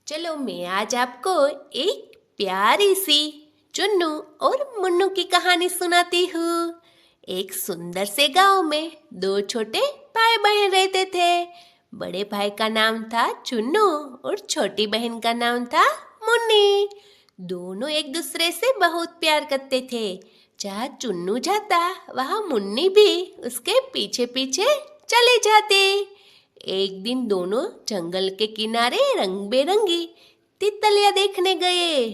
चलो मैं आज आपको एक प्यारी सी चुन्नू और मुन्नू की कहानी सुनाती हूँ। एक सुंदर से गांव में दो छोटे भाई बहन रहते थे। बड़े भाई का नाम था चुन्नू और छोटी बहन का नाम था मुन्नी। दोनों एक दूसरे से बहुत प्यार करते थे। जहाँ चुन्नू जाता वहाँ मुन्नी भी उसके पीछे पीछे चले जाते। एक दिन दोनों जंगल के किनारे रंग बेरंगी तितलियां देखने गए।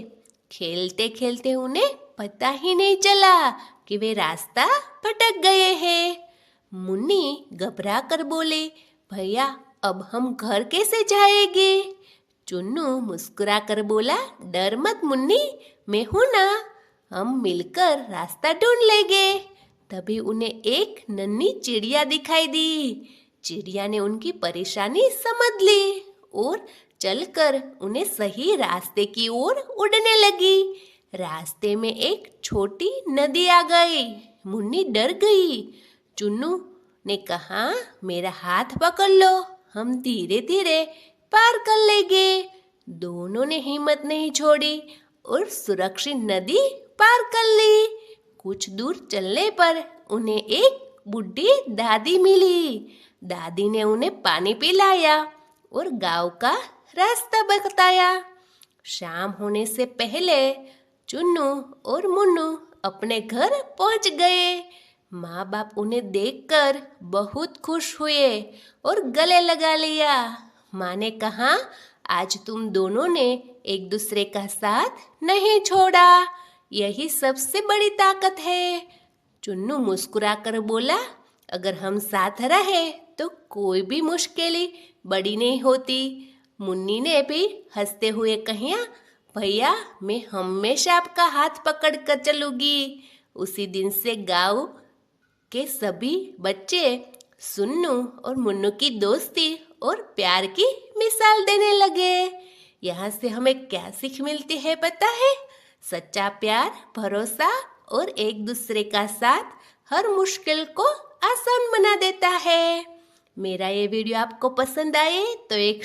खेलते खेलते उन्हें पता ही नहीं चला कि वे रास्ता भटक गए हैं। मुन्नी घबरा कर बोले, भैया अब हम घर कैसे जाएंगे? चुन्नू मुस्कुरा कर बोला, डर मत मुन्नी, मैं हूं ना, हम मिलकर रास्ता ढूंढ लेंगे। तभी उन्हें एक नन्ही चिड़िया दिखाई दी। चिड़िया ने उनकी परेशानी समझ ली और चलकर उन्हें सही रास्ते की ओर उड़ने लगी। रास्ते में एक छोटी नदी आ गई। मुन्नी डर गई। चुन्नू ने कहा, मेरा हाथ पकड़ लो, हम धीरे धीरे पार कर लेंगे। दोनों ने हिम्मत नहीं छोड़ी और सुरक्षित नदी पार कर ली। कुछ दूर चलने पर उन्हें एक बूढ़ी दादी मिली। दादी ने उन्हें पानी पिलाया और गांव का रास्ता बताया। शाम होने से पहले चुन्नू और मुन्नू अपने घर पहुंच गए। माँ बाप उन्हें देखकर बहुत खुश हुए और गले लगा लिया। माँ ने कहा, आज तुम दोनों ने एक दूसरे का साथ नहीं छोड़ा, यही सबसे बड़ी ताकत है। चुन्नू मुस्कुरा कर बोला, अगर हम साथ रहे तो कोई भी मुश्किल बड़ी नहीं होती। मुन्नी ने भी हंसते हुए कहा, भैया मैं हमेशा आपका हाथ पकड़ कर चलूंगी। उसी दिन से गांव के सभी बच्चे सुन्नू और मुन्नू की दोस्ती और प्यार की मिसाल देने लगे। यहाँ से हमें क्या सीख मिलती है पता है? सच्चा प्यार, भरोसा और एक दूसरे का साथ हर मुश्किल को आसान बना देता है। मेरा ये वीडियो आपको पसंद आए तो एक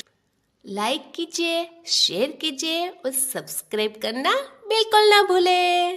लाइक कीजिए, शेयर कीजिए और सब्सक्राइब करना बिल्कुल ना भूलें।